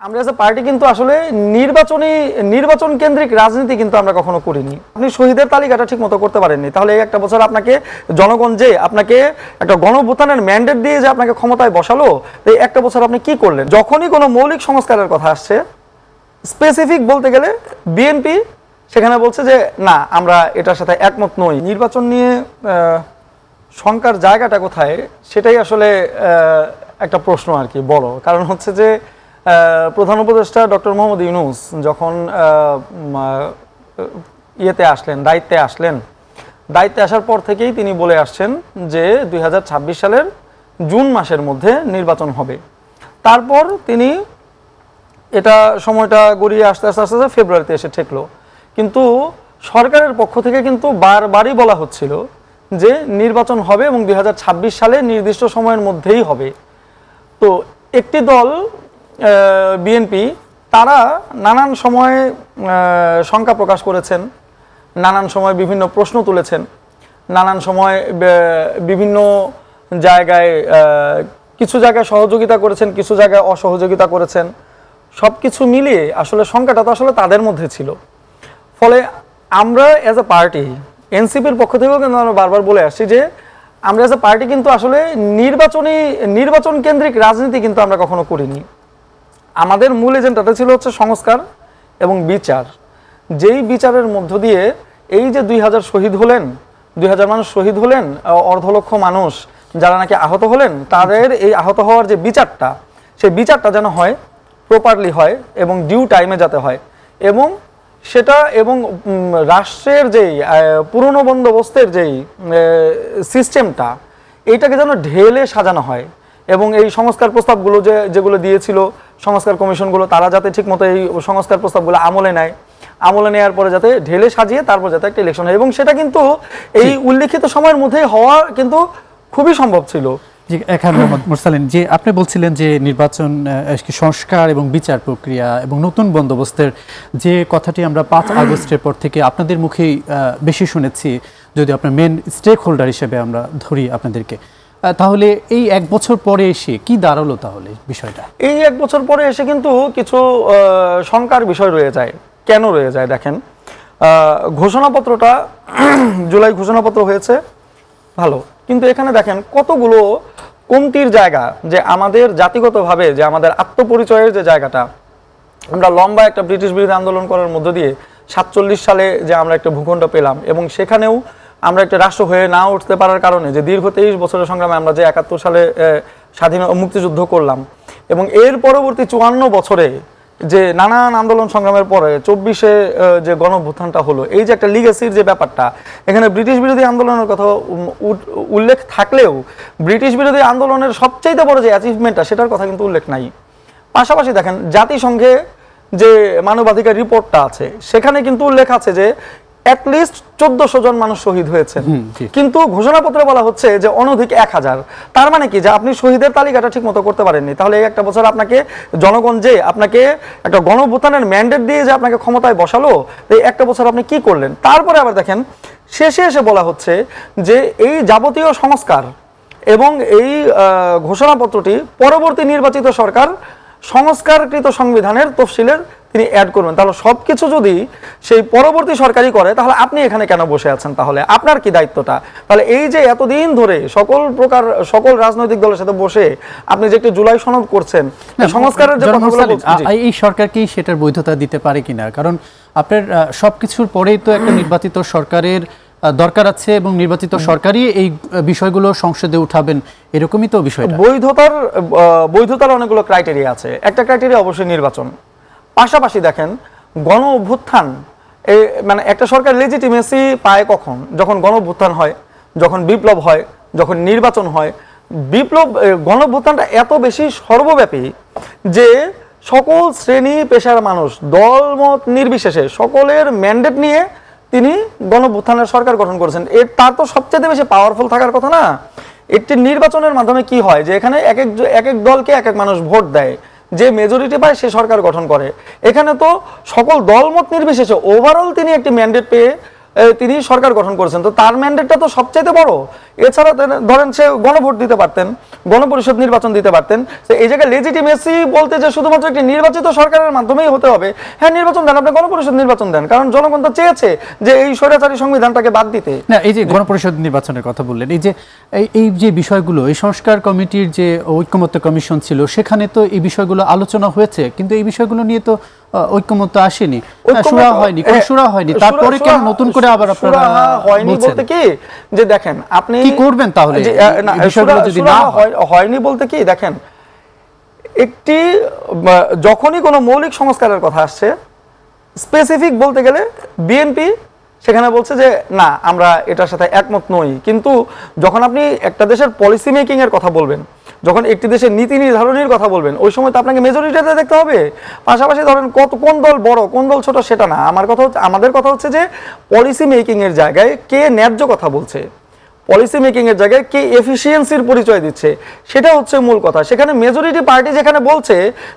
আমরা as a party কিন্তু আসলে নির্বাচন কেন্দ্রিক রাজনীতি কিন্তু আমরা কখনো করিনি। আপনি শহীদের তালিকাটা ঠিক মতো করতে পারেননি, তাহলে এই একটা বছর আপনাকে জনগণ যে আপনাকে একটা গণভোটানের ম্যান্ডেট দিয়ে যে আপনাকে ক্ষমতায় বসালো, এই একটা বছর আপনি কি করলেন? যখনই কোনো মৌলিক সংস্কারের কথা আসছে, স্পেসিফিক বলতে গেলে বিএনপি সেখানে বলছে যে না, আমরা এটার সাথে একমত নই। নির্বাচন নিয়ে শঙ্কার জায়গাটা কোথায় সেটাই আসলে একটা প্রশ্ন আর কি বড়। কারণ হচ্ছে যে প্রধান উপদেষ্টা ডক্টর মোহাম্মদ ইউনূস যখন দায়িত্বে আসার পর থেকেই তিনি বলে আসছেন যে 2026 সালের জুন মাসের মধ্যে নির্বাচন হবে। তারপর তিনি এটা সময়টা গড়িয়ে আস্তে আস্তে ফেব্রুয়ারিতে এসে ঠেকলো। কিন্তু সরকারের পক্ষ থেকে কিন্তু বারবারই বলা হচ্ছিল যে নির্বাচন হবে এবং 2026 সালে নির্দিষ্ট সময়ের মধ্যেই হবে। তো একটি দল বিএনপি তারা নানান সময়ে শঙ্কা প্রকাশ করেছেন, নানান সময় বিভিন্ন প্রশ্ন তুলেছেন, নানান সময় বিভিন্ন জায়গায় কিছু জায়গায় সহযোগিতা করেছেন, কিছু জায়গায় অসহযোগিতা করেছেন। সব কিছু মিলিয়ে আসলে শঙ্কাটা তো আসলে তাদের মধ্যে ছিল। ফলে আমরা এজ এ পার্টি এনসিপির পক্ষ থেকেও কিন্তু আমরা বারবার বলে আসছি যে আমরা এজ এ পার্টি কিন্তু আসলে নির্বাচন কেন্দ্রিক রাজনীতি কিন্তু আমরা কখনো করিনি। আমাদের মূল এজেন্ডাটা ছিল হচ্ছে সংস্কার এবং বিচার। যেই বিচারের মধ্য দিয়ে এই যে 2000 শহীদ হলেন, 2000 মানুষ শহীদ হলেন, অর্ধলক্ষ মানুষ যারা নাকি আহত হলেন, তাদের এই আহত হওয়ার যে বিচারটা, সেই বিচারটা যেন হয়, প্রপারলি হয় এবং ডিউ টাইমে যাতে হয়, এবং সেটা এবং রাষ্ট্রের যেই পুরনো বন্দোবস্তের যেই সিস্টেমটা, এইটাকে যেন ঢেলে সাজানো হয়। এবং এই সংস্কার প্রস্তাবগুলো যেগুলো দিয়েছিল সংস্কার কমিশনগুলো, তারা যাতে ঠিক মতো এই সংস্কার প্রস্তাবগুলো আমলে নেওয়ার পরে যাতে ঢেলে সাজিয়ে তারপর যাতে একটা ইলেকশন হয়, এবং সেটা কিন্তু এই উল্লেখিত সময়ের মধ্যে হওয়া কিন্তু খুবই সম্ভব ছিল। এখন মোহাম্মদ মুরসালিন, যে আপনি বলছিলেন যে নির্বাচন সংস্কার এবং বিচার প্রক্রিয়া এবং নতুন বন্দোবস্তের যে কথাটি আমরা 5 আগস্টের পর থেকে আপনাদের মুখেই বেশি শুনেছি, যদি আপনার মেন স্টেক হোল্ডার হিসেবে আমরা ধরি আপনাদেরকে, তাহলে এই 1 বছর পরে এসে কি দাঁড়ালো তাহলে বিষয়টা? এই 1 বছর পরে এসে কিন্তু কিছু শঙ্কার বিষয় রয়ে যায়। কেন রয়ে যায় দেখেন, ঘোষণাপত্রটা জুলাই ঘোষণাপত্র হয়েছে ভালো, কিন্তু এখানে দেখেন কতগুলো কমতির জায়গা, যে আমাদের জাতিগতভাবে যে আমাদের আত্মপরিচয়ের যে জায়গাটা, আমরা লম্বা একটা ব্রিটিশ বিরোধী আন্দোলন করার মধ্য দিয়ে 47 সালে যে আমরা একটা ভূখণ্ড পেলাম, এবং সেখানেও আমরা একটা রাষ্ট্র হয়ে না উঠতে পারার কারণে যে দীর্ঘ 23 বছরের সংগ্রামে আমরা যে 71 সালে স্বাধীন মুক্তিযুদ্ধ করলাম, এবং এর পরবর্তী 54 বছরে যে নানান আন্দোলন সংগ্রামের পরে 24-এ যে গণঅভ্যুত্থানটা হলো, এই যে একটা লিগেসির যে ব্যাপারটা, এখানে ব্রিটিশ বিরোধী আন্দোলনের কথা উল্লেখ থাকলেও ব্রিটিশ বিরোধী আন্দোলনের সবচাইতে বড় যে অ্যাচিভমেন্টটা, সেটার কথা কিন্তু উল্লেখ নাই। পাশাপাশি দেখেন জাতিসংঘে যে মানবাধিকার রিপোর্টটা আছে, সেখানে কিন্তু উল্লেখ আছে যে অ্যাটলিস্ট 1400 জন মানুষ শহীদ হয়েছে, কিন্তু ঘোষণাপত্রে বলা হচ্ছে যে অনধিক 1000। তার মানে কি, যে আপনি শহীদের তালিকাটা ঠিক মতো করতে পারেননি, তাহলে এই একটা বছর আপনাকে জনগণ যে আপনাকে একটা গণভোটানের ম্যান্ডেট দিয়ে যে আপনাকে ক্ষমতায় বসালো, এই একটা বছর আপনি কি করলেন? তারপরে আবার দেখেন শেষে এসে বলা হচ্ছে যে এই যাবতীয় সংস্কার এবং এই ঘোষণাপত্রটি পরবর্তী নির্বাচিত সরকার সংস্কারকৃত সংবিধানের তফসিলের তিনি অ্যাড করবেন। তাহলে সবকিছু যদি সেই পরবর্তী সরকারই করে, তাহলে আপনি এখানে কেন বসে আছেন? তাহলে আপনার কি দায়িত্বটা? তাহলে এই যে এতদিন ধরে সকল রাজনৈতিক দলের সাথে বসে আপনি যে একটি জুলাই সনদ করছেন, সংস্কারের যে কথাগুলো বলছেন, এই সরকার কি সেটার বৈধতা দিতে পারে কিনা? কারণ আপনার সবকিছুর পরেই তো একটা নির্বাচিত সরকারের দরকার আছে, এবং নির্বাচিত সরকারই এই বিষয়গুলো সংসদে উঠাবেন, এরকমই তো বিষয়। বৈধতার অনেকগুলো ক্রাইটেরিয়া আছে। একটা ক্রাইটেরিয়া অবশ্যই নির্বাচন। পাশাপাশি দেখেন গণ অভ্যুত্থান, মানে একটা সরকার লেজিটিমেসি পায় কখন? যখন গণ অভ্যুত্থান হয়, যখন বিপ্লব হয়, যখন নির্বাচন হয়। গণ অভ্যুত্থানটা এত বেশি সর্বব্যাপী যে সকল শ্রেণী পেশার মানুষ, দলমত নির্বিশেষে সকলের ম্যান্ডেট নিয়ে তিনি গণ অভ্যুত্থানের সরকার গঠন করেছেন। তার তো সবচেয়ে বেশি পাওয়ারফুল থাকার কথা না? একটি নির্বাচনের মাধ্যমে কি হয়, যে এখানে এক এক দলকে এক এক মানুষ ভোট দেয়, যে মেজরিটি পায় সে সরকার গঠন করে। এখানে তো সকল দলমত নির্বিশেষে ওভারঅল তিনি একটি ম্যান্ডেট পেয়ে তিনি সরকার গঠন করেছেন, তো তার ম্যান্ডেটটা তো সবচাইতে বড়। এছাড়া ধরেন সে গণভোট দিতে পারতেন, গণপরিষদ নির্বাচন দিতে পারতেন। তো এই জায়গায় লেজিটিমেসি বলতে যে শুধুমাত্র একটি নির্বাচিত সরকারের মাধ্যমেই হতে হবে, হ্যাঁ নির্বাচন দেন, আপনি গণপরিষদ নির্বাচন দেন, কারণ জনগণ তো চেয়েছে যে এই স্বৈরাচারী সংবিধানটাকে বাদ দিতে। না, এই যে গণপরিষদ নির্বাচনের কথা বললেন, এই যে বিষয়গুলো, এই সংস্কার কমিটির যে ঐকমত্য কমিশন ছিল, সেখানে তো এই বিষয়গুলো আলোচনা হয়েছে, কিন্তু এই বিষয়গুলো নিয়ে তো ঐকমত্য আসেনি, সুরা হয়নি, কোনো সুরা হয়নি। তারপরে কেন নতুন করে আবার আপনারা হয়নি বলতে কি যে দেখেন আপনি কি করবেন তাহলে এই বিষয়গুলো যদি না হয়নি বলতে কি দেখেন, একটি যখনই কোনো মৌলিক সংস্কারের কথা আসছে, স্পেসিফিক বলতে গেলে বিএনপি সেখানে বলছে যে না আমরা এটার সাথে একমত নই। কিন্তু যখন আপনি একটা দেশের পলিসি মেকিং এর কথা বলবেন, যখন একটি দেশের নীতি নির্ধারণের কথা বলবেন, ওই সময় তো আপনাকে মেজরিটিতে দেখতে হবে। পাশাপাশি ধরেন কোন দল বড় কোন দল ছোট সেটা না, আমাদের কথা হচ্ছে যে পলিসি মেকিং এর জায়গায় কে ন্যায্য কথা বলছে, পলিসি মেকিং এর জায়গায় কে এফিসিয়েন্সির পরিচয় দিচ্ছে, সেটা হচ্ছে মূল কথা। সেখানে মেজরিটি পার্টি যেখানে বলছে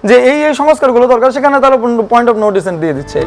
যে এই সংস্কারগুলো দরকার, সেখানে তারা পয়েন্ট অফ নো ডিসেন্ট দিয়ে দিচ্ছে।